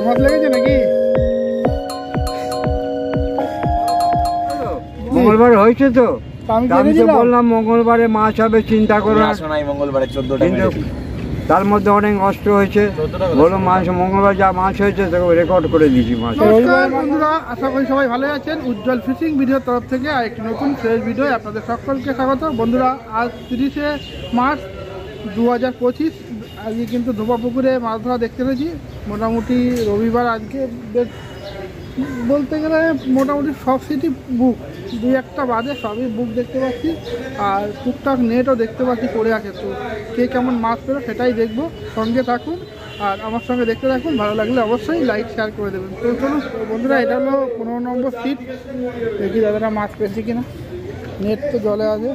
মাছ লেগেছে নাকি? মঙ্গলবার হয়েছে তো, আমি বললাম মঙ্গলবারে মাছ হবে, চিন্তা করো না। মঙ্গলবারে 14টা তার মধ্যে অনেক নষ্ট হয়েছে, বলো মাছ মঙ্গলবার যা মাছ হয়েছে তাকে রেকর্ড করে দিয়েছি মাছ। নমস্কার বন্ধুরা, আশা করি সবাই ভালো আছেন। উজ্জ্বল ফিশিং ভিডিওর তরফ থেকে আরেকটি নতুন ফ্রেশ ভিডিও আপনাদের সকলকে স্বাগত। বন্ধুরা, আজ 30শে মার্চ 2025। আজকে কিন্তু ধোপা পুকুরে মাছ ধরা দেখতে পেয়েছি। মোটামুটি রবিবার আজকে বলতে গেলে মোটামুটি সব সিটি বুক, দুই একটা বাদে সবই বুক দেখতে পাচ্ছি। আর টুকটাক নেটও দেখতে পাচ্ছি পড়ে আছে। তো কে কেমন মাছ পেলো সেটাই দেখবো, সঙ্গে থাকুন আর আমার সঙ্গে দেখতে থাকুন। ভালো লাগলে অবশ্যই লাইক শেয়ার করে দেবেন। তো চলুন বন্ধুরা, এটা হলো 15 নম্বর সিট। দেখি দাদারা মাছ পেয়েছে কিনা। নেট তো জলে আছে।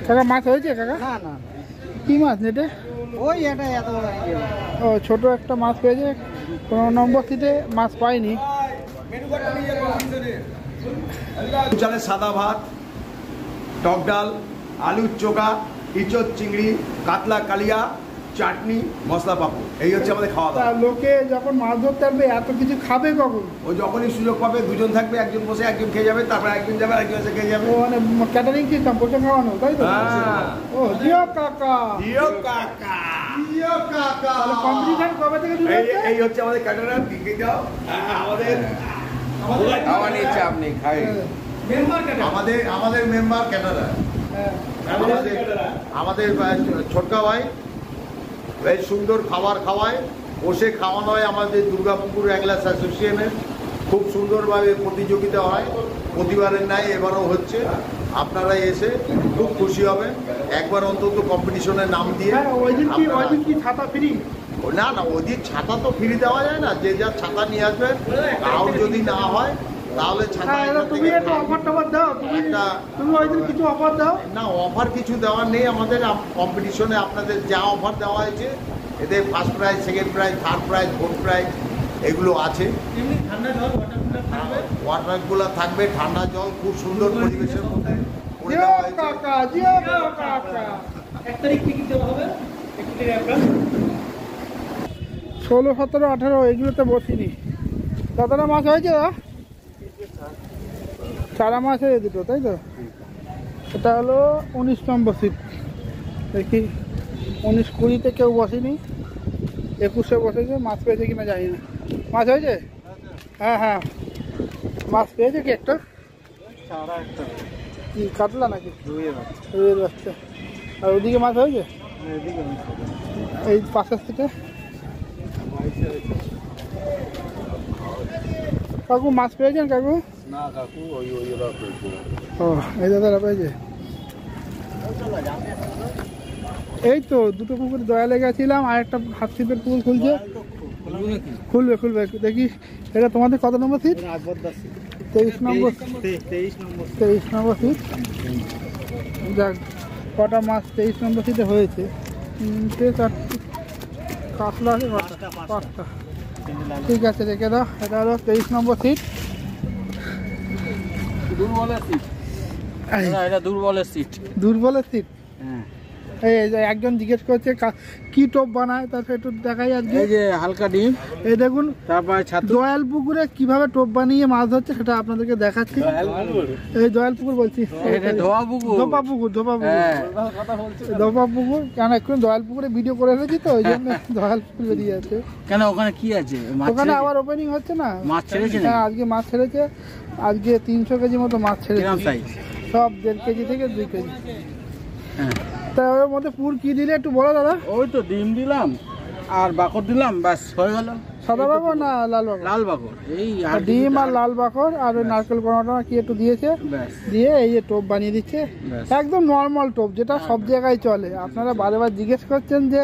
কাকা মাছ হয়েছে কাকা? না না, কি মাছ নেটে? ওই এটা এত ও ছোট একটা মাছ পেয়েছে। 15 নম্বর সিটে মাছ পাইনি। চালের সাদা ভাত, টক ডাল, আলুর চোখা, ইঁচড় চিংড়ি, কাতলা কালিয়া, চাটনি, মশলা পাপড়, এই হচ্ছে আমাদের খাওয়া দাওয়া। লোকে যখন মাছ ধরতে আসবে এত কিছু খাবে কখন? ও যখনই সুযোগ পাবে, দুজন থাকবে, একজন বসে একজন খেয়ে যাবে, তারপরে একজন যাবে একজন এসে খেয়ে যাবে। ও মানে ক্যাটারিং সিস্টেম, বসে খাওয়ানো, তাই তো? ও জিও কাকা, জিও কাকা, জিও কাকা। তাহলে কম্পিটিশন কবে থেকে শুরু হচ্ছে? এই হচ্ছে আমাদের ক্যাটারার। দিকে যাও, আমাদের খাওয়া নিয়ে চাপ নেই, খাই। আমাদের মেম্বার ক্যাটারার, আমাদের ছোটকা ভাই বেশ সুন্দর খাবার খাওয়ায়, বসে খাওয়ানো হয়। আমাদের দুর্গাপুকুর অ্যাংলার্স অ্যাসোসিয়েশনের খুব সুন্দরভাবে প্রতিযোগিতা হয়, প্রতিবারের ন্যায় এবারও হচ্ছে। আপনারা এসে খুব খুশি হবেন। একবার অন্তত কম্পিটিশনের নাম দিয়ে। ওই দিন কি ছাতা ফ্রি? না না, ওদিন ছাতা তো ফ্রি দেওয়া যায় না। যে যার ছাতা নিয়ে আসবেন, তাও যদি না হয় তাহলে ছাতা। তুমি একটু অফার টফার দাও, তুমি ওই দিন কিছু অফার দাও না। অফার কিছু দেওয়ার নেই আমাদের কম্পিটিশনে। আপনাদের যা অফার দেওয়া হয়েছে, এতে first prize, second prize, third prize, fourth prize এগুলো আছে। ওয়াটার কুলার থাকবে, ঠান্ডা জল খুব সুন্দর পরিবেশের মধ্যে করে দেওয়া হয়েছে। 16, 17, 18 এগুলোতে বসিনি। দাদারা মাছ হয়েছে? চারা মাছ হয়েছে দুটো, তাই তো? এটা হলো 19 নম্বর সিট। দেখি 19, 20-তে কেউ বসেনি, 21-এ বসেছে। মাছ পেয়েছে কিনা জানি না। মাছ হয়েছে? হ্যাঁ হ্যাঁ, মাছ পেয়েছে কি একটা? কি কাতলা নাকি? রুইয়ের বাচ্চা। আর ওদিকে মাছ হয়েছে? এই পাশের সিটে কাকু মাছ পেয়েছেন কাকু? না কাকু, ও এই দাদারা পেয়েছে। এই তো দুটো পুকুর দয়ালে গেছিলাম, আর একটা হাত ছিপের পুকুর খুলছে। খুলবে দেখি। এটা তোমাদের কত নম্বর সিট? 23 নম্বর। 23 নম্বর সিট। যাক, কটা মাছ 23 নম্বর সিটে হয়েছে? 3টে 4টে, কাতলা আছে 5টা। ঠিক আছে, রেখে দাও। এটা হলো 23 নম্বর সিট। দুর্বলের সিট। হ্যাঁ, এই যে একজন জিজ্ঞেস করছে কি টোপ বানায়, তারপরে একটু দেখাই। আজকে এই যে হালকা ডিম, এই দেখুন তারপরে দয়াল পুকুরে কিভাবে টোপ বানিয়ে মাছ ধরছে সেটা আপনাদেরকে দেখাচ্ছি। এই দয়াল পুকুর বলছি, ধোপা পুকুর। কেন এখন দয়াল পুকুরে ভিডিও করে ফেলেছি তো, ওই জন্য দয়াল পুকুর বেরিয়ে যাচ্ছে। কেন ওখানে কি আছে? ওখানে আবার ওপেনিং হচ্ছে না, মাছ ছেড়েছে? হ্যাঁ, আজকে মাছ ছেড়েছে। আজকে 300 কেজি মতো মাছ ছেড়েছে, সব 1.5 কেজি থেকে 2 কেজি। তা ওর মধ্যে পুর কি দিলে একটু বলো দাদা? ওই তো ডিম দিলাম আর বাকর দিলাম, ব্যাস হয়ে গেল। সাদা বাকর না লাল বাকর? লাল বাকর। এই ডিম আর লাল বাকর আর ওই নারকেল কোড়াটা কি একটু দিয়েছে, দিয়ে এই যে টোপ বানিয়ে দিচ্ছে। একদম নর্মাল টোপ, যেটা সব জায়গায় চলে। আপনারা বারবার জিজ্ঞেস করছেন যে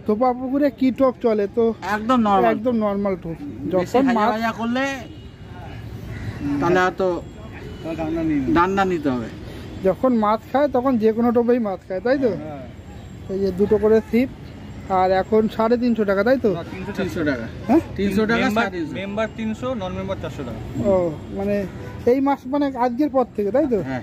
ধোপা পুকুরে কি টোপ চলে, তো একদম নর্মাল টোপ। যখন মাছ করলে তাহলে তো ডান্ডা নিতে হবে। যখন মাছ খায় তখন যে কোনো টোপেই মাছ খায়, তাই তো? এই যে 2টো করে ছিপ। আর এখন 350 টাকা, তাই তো? 300 টাকা। হ্যাঁ, 300 টাকা। মেম্বার 300, নন মেম্বার 400 টাকা। ও মানে এই মাস মানে আজকের পর থেকে, তাই তো? হ্যাঁ,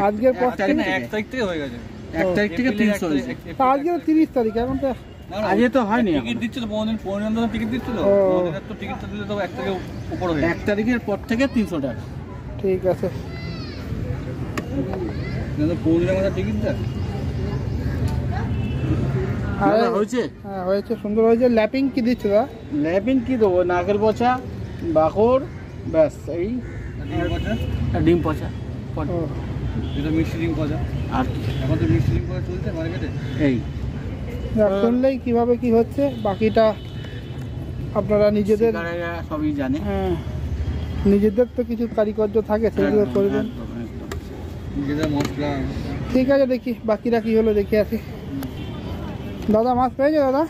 আজকের পর থেকে 1 তারিখ থেকে হয়ে গেছে। 1 তারিখ থেকে 300 হয়েছে। আজকে 30 তারিখ, এখন তো আজকে তো হয়নি টিকিট দিচ্ছিল 15 দিন টিকিট দিচ্ছিল। ও। 15 দিনের তো টিকিটটা দিলে তো 1 থেকে উপরে হয়ে 1 তারিখের পর থেকে 300 টাকা। ঠিক আছে। যায়। 15 দিনের মধ্যে টিকিট দেয়। দাদা হয়েছে? হ্যাঁ হয়েছে, সুন্দর হয়েছে। ল্যাপিং কি দিচ্ছ দাদা? ল্যাপিং কি দেবো, নারকেল পচা, বাকর, ব্যাস এই ডিম পচা। এটা মিষ্টি ডিম পাওয়া যায়। আর এখন তো মিষ্টি ডিম পাওয়া চলছে মার্কেটে। এই শুনলেই কিভাবে কি হচ্ছে, বাকিটা আপনারা নিজেদের সবই জানে। হ্যাঁ, নিজেদের তো কিছু কারিগর্য থাকে, সেগুলো করবেন। নিজেদের মশলা। ঠিক আছে, দেখি বাকিরা কি হলো, দেখে আসি। দাদা মাছ পেয়েছে দাদা?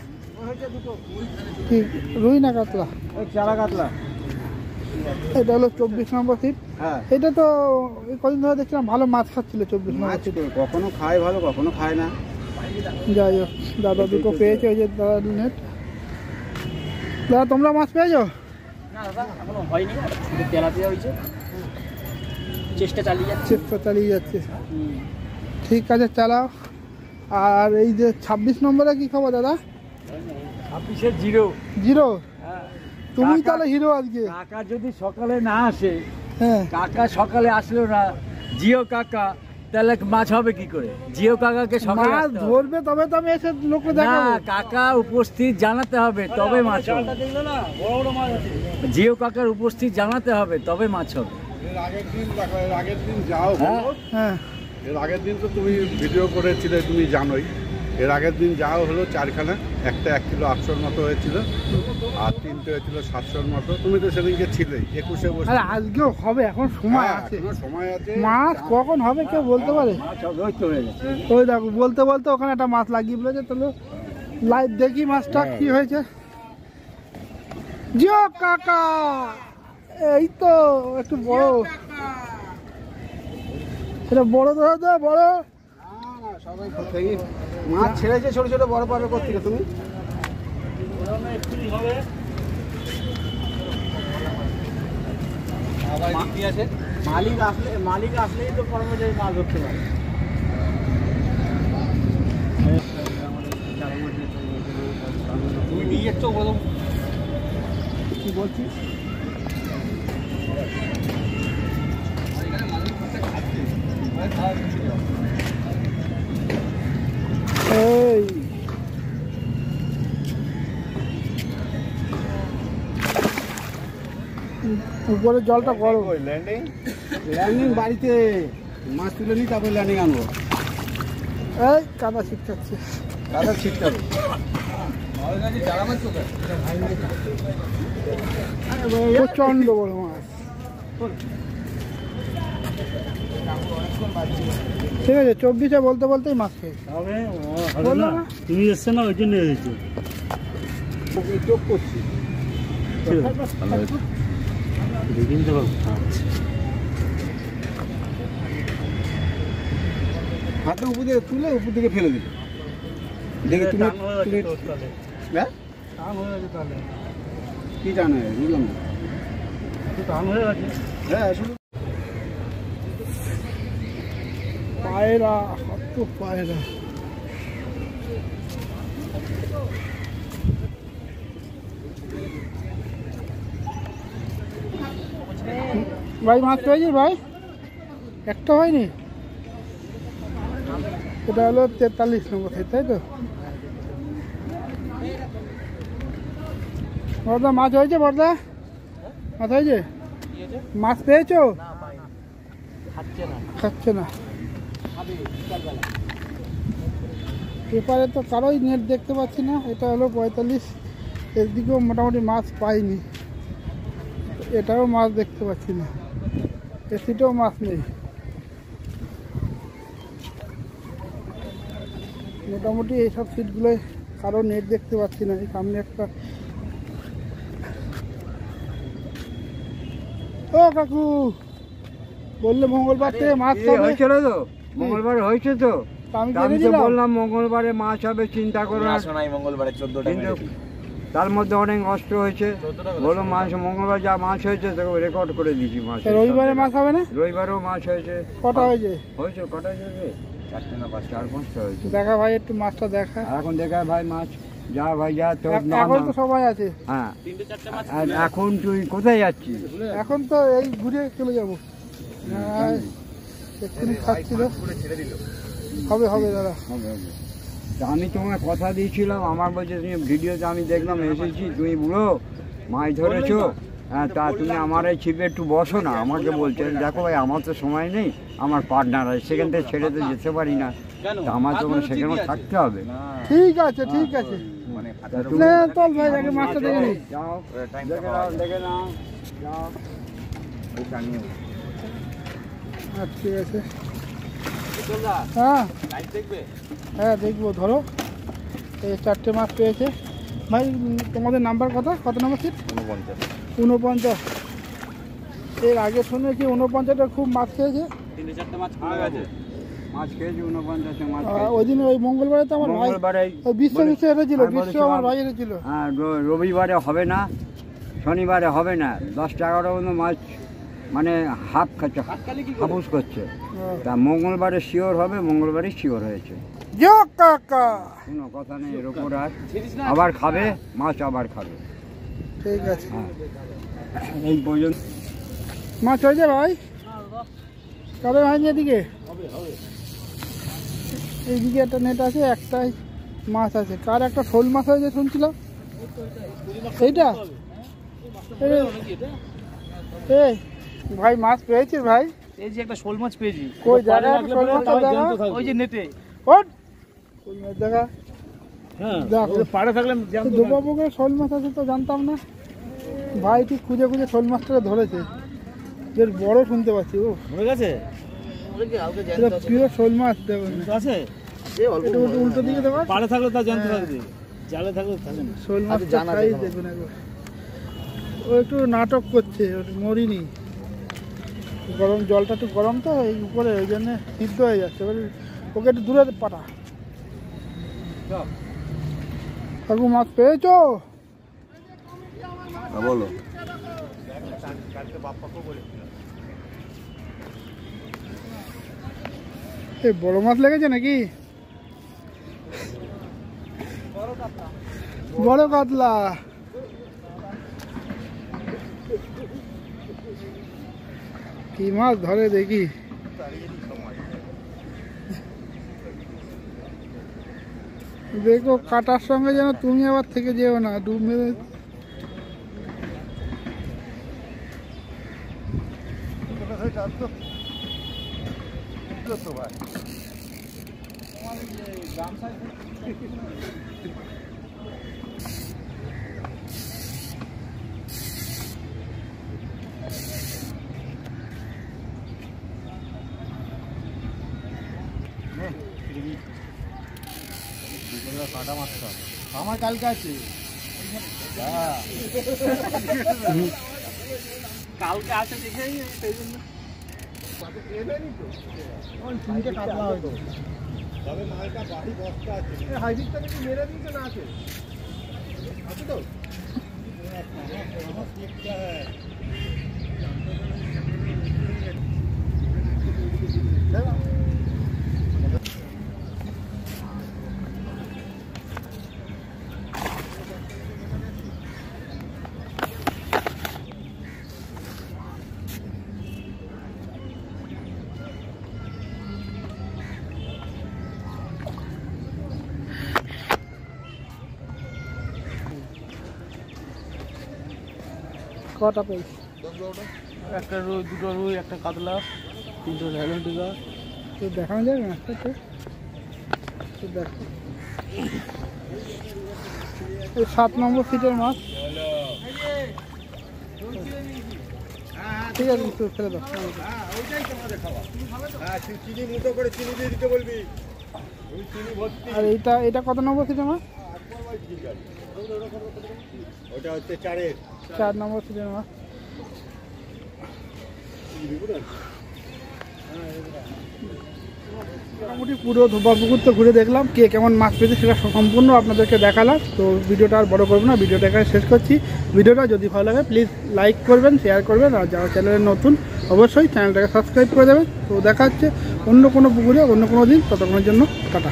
কি রুই না কাতলা? চারা কাতলা। এটা হলো 24 নম্বর সিট। হ্যাঁ, এটা তো এই কদিন ধরে দেখছিলাম ভালো মাছ খাচ্ছিল 24 নম্বর মাছ সিট। কখনো খায় ভালো, কখনো খায় না। যাই হোক, দাদা দুটো পেয়েছে, ওই যে দাদা নেট। দাদা তোমরা মাছ পেয়েছো? না দাদা এখনো হয়নি, শুধু তেলাপিয়া হয়েছে, চেষ্টা চালিয়ে যাচ্ছে। চেষ্টা চালিয়ে যাচ্ছে। ঠিক আছে, চালাও। আর এই যে 26 নম্বরে কি খবর দাদা? 26-এ 0। জিরো? হ্যাঁ, তুমি কাকা- তাহলে হিরো আজকে। কাকা যদি সকালে না আসে, হ্যাঁ, কাকা সকালে আসলো না, জিও কাকা, তাহলে মাছ হবে কি করে? জিও কাকাকে সকালে মাছ আসতে হবে। ধরবে তবে তো আমি এসে লোককে না, দেখাবো। কাকা উপস্থিত জানাতে হবে তবে মাছ হবে। জিও কাকার উপস্থিত জানাতে হবে তবে মাছ হবে। এর আগের দিন দেখো, এর আগের দিন যাও হ্যাঁ। হলো, হ্যাঁ, এর আগের দিন তো তুমি ভিডিও করেছিলে, তুমি জানোই। এর আগের দিন যাও হলো 4খানা, একটা 1 কিলো 800 মতো হয়েছিল, আর 3টে হয়েছিল 700 মতো। তুমি তো সেদিনকে ছিলেই 21-এ বসে। আরে আজকেও হবে, এখন সময় আছে। এখনো সময় আছে। মাছ কখন হবে কেউ বলতে পারে? মাছ হবে, ওই তো হয়ে যাচ্ছে। ওই দেখো, বলতে বলতে ওখানে একটা মাছ লাগিয়ে ফেলেছে। তাহলে লাইভ দেখি মাছটা কি হয়েছে। জিও কাকা, এই তো একটু বড়, এটা বড় ধরো তো, বড়। মাছ ছেড়েছে ছোট ছোট, বড় পাবে কোথেকে তুমি? আবার কি আছে? মালিক আসলেই তো কর্মচারী মাছ ধরতে পারে। তুমি নিয়ে যাচ্ছ বলো। কি বলছিস? এখানে মানুষ মাছটা খাচ্ছে। খাওয়া মুশকিল। এই উপরে জলটা গরম। ল্যান্ডিং বাড়িতে মাছ তুলে নিই, তারপরে ল্যান্ডিং আনবো। এই কাদা শিখছে। দাদা ছিটতে হবে। আমাদের কাছে চারা মাছ কোথায়? প্রচন্ড বড় মাছ। ঠিক আছে, 24-এ বলতে বলতেই মাছ খেয়েছে। বললো না? তুমি এসছো না, ওই জন্য এসেছো। চোখ করছি। দেখিন তো হাতে উপর দিকে তুলে উপর দিকে ফেলে দিল। দেখে তুমি হ্যাঁ কি জানো বুঝলাম না। হ্যাঁ শুধু পায়রা, কত পায়রা। ভাই মাছ পেয়েছিস ভাই? একটা হয়নি? এটা হলো 43 নম্বর সাইড, তাই তো? বড়দা মাছ হয়েছে? বড়দা মাছ হয়েছে? মাছ পেয়েছো? খাচ্ছে না। পেপারে তো কারোই নেট দেখতে পাচ্ছি না। এটা হলো 45, এর দিকেও মোটামুটি মাছ পাইনি। এটাও মাছ দেখতে পাচ্ছি না, এর সিটেও মাছ নেই। মোটামুটি এইসব সিটগুলোয় কারো নেট দেখতে পাচ্ছি না। এই সামনে একটা, ও কাকু বললে মঙ্গলবার থেকে মাছ খাবে। হয়েছিল তো, মঙ্গলবার হয়েছে তো। আমি আমি জেনে তো দিলাম। বললাম মঙ্গলবারে মাছ হবে, চিন্তা করো না। মঙ্গলবারে 14টা কিন্তু তার মধ্যে অনেক নষ্ট হয়েছে। বলো মাছ, মঙ্গলবার যা মাছ হয়েছে তাকে রেকর্ড করে দিয়েছি মাছ। রবিবারে মাছ হবে না? রবিবারেও মাছ হয়েছে। কটা হয়েছে? হয়েছে কটা হয়েছে? 4-5টা হয়েছে। দেখা ভাই, একটু মাছটা দেখা। আর এখন দেখায় ভাই মাছ যা ভাই যা, তোর এখন তো সবাই আছে। হ্যাঁ, আর এখন তুই কোথায় যাচ্ছিস? এখন তো এই ঘুরে চলে যাবো। এক্ষুনি খাচ্ছিল, হবে হবে দাদা। তা আমি তোমায় কথা দিয়েছিলাম, আমার বলছে তুমি ভিডিওতে আমি দেখলাম এসেছি, তুমি বুড়ো মাছ ধরেছো, হ্যাঁ তা তুমি আমার এই ছিপে একটু বসো না। আমাকে বলছে দেখো ভাই আমার তো সময় নেই, আমার পার্টনার আছে, সেখান থেকে ছেড়ে তো যেতে পারি না, তা আমার তো সেখানে থাকতে হবে। ঠিক আছে ঠিক আছে, চল ভাই আগে মাছটা দেখে নি। যাও দেখে নাও, দেখে নাও, যাও। ঠিক আছে, হ্যাঁ হ্যাঁ দেখবো। ধরো এই 4টে মাছ পেয়েছে ভাই। তোমাদের নাম্বার কত নম্বর সিট? 49। এর আগে শুনেছি 49টা খুব মাছ খেয়েছে। 3-4টে মাছ পড়ে গেছে। মাছ খেয়েছি 49 মাছ। ওই দিন ওই মঙ্গলবারে তো আমার ভাই বিশ্ব এসেছিল, বিশ্ব আমার ভাই এসেছিল। হ্যাঁ, রবিবারে হবে না, শনিবারে হবে না, 10-11 মতো মাছ মানে হাফ খাচ্ছে, হাফুস করছে। তা মঙ্গলবারে শিওর হবে, মঙ্গলবারই শিওর হয়েছে। কোনো কথা নেই এর ওপর। আর আবার খাবে মাছ, আবার খাবে। ঠিক আছে, হ্যাঁ এই পর্যন্ত মাছ হয়েছে ভাই। কবে ভাই এদিকে? এইদিকে একটা নেট আছে, একটাই মাছ আছে। কার একটা শোল মাছ হয়েছে শুনছিলাম, এইটা। এই ভাই মাছ পেয়েছিস ভাই? এই যে একটা শোল মাছ পেয়েছি। কই জায়গা শোল মাছ দেখা? ওই যে নেটে। ওট শোল মাছ দেখা। হ্যাঁ, দেখো পাড়ে থাকলে দুবাবুকে শোল মাছ আছে তো জানতাম না। ভাই ঠিক খুঁজে খুঁজে শোল মাছটাকে ধরেছে, বেশ বড় শুনতে পাচ্ছি। ও হয়ে গেছে, প্রিয় শোল মাছ দেখুন আছে উল্টো দিকে দেবো। পাড়ে থাকলে তা জানতে পারবে, জালে থাকলে থাকে না। শোল মাছটা সাইজ দেখুন একবার। ও একটু নাটক করছে, মরিনি। গরম জলটা একটু গরম তো এই উপরে, ওই জন্য সিদ্ধ হয়ে যাচ্ছে। এবার ওকে একটু দূরে পাঠা। কাকু মাছ পেয়েছো? বলো। এই বড় মাছ লেগেছে নাকি? বড় কাতলা। কি মাছ ধরে দেখি। দেখো কাটার সঙ্গে যেন তুমি আবার থেকে যেও না, ডুব মেরে। আমার কালকে আছে, কালকে আছে দেখে সেই জন্য কাতলা হয়তো। তবে মালটা বাড়ি বস্তা আছে, হাইব্রিডটা নাকি মেরে দিয়েছে না? আছে আছে তো। কটা পেয়েছি? একটা রুই, দুটো রুই, একটা কাতলা, 3টো ভ্যালেন্টিকা। তো দেখানো যাবে মাছটা তো দেখো। এই 7 নম্বর সিটের মাছ। ঠিক আছে তো ফেলে দাও। চিনি মুটো করে চিনি দিয়ে দিতে বলবি। আর এটা কত নম্বর সিটের মাছ? ওটা হচ্ছে 4-এর। 4 নম্বর সিটের মাছ। মোটামুটি পুরো ধোবা পুকুর তো ঘুরে দেখলাম, কে কেমন মাছ পেয়েছে সেটা সম্পূর্ণ আপনাদেরকে দেখালাম। তো ভিডিওটা আর বড় করবো না, ভিডিওটা এখানে শেষ করছি। ভিডিওটা যদি ভালো লাগে প্লিজ লাইক করবেন, শেয়ার করবেন, আর যারা চ্যানেলে নতুন অবশ্যই চ্যানেলটাকে সাবস্ক্রাইব করে দেবেন। তো দেখা হচ্ছে অন্য কোনো পুকুরে অন্য কোনো দিন। ততক্ষণের জন্য টাটা।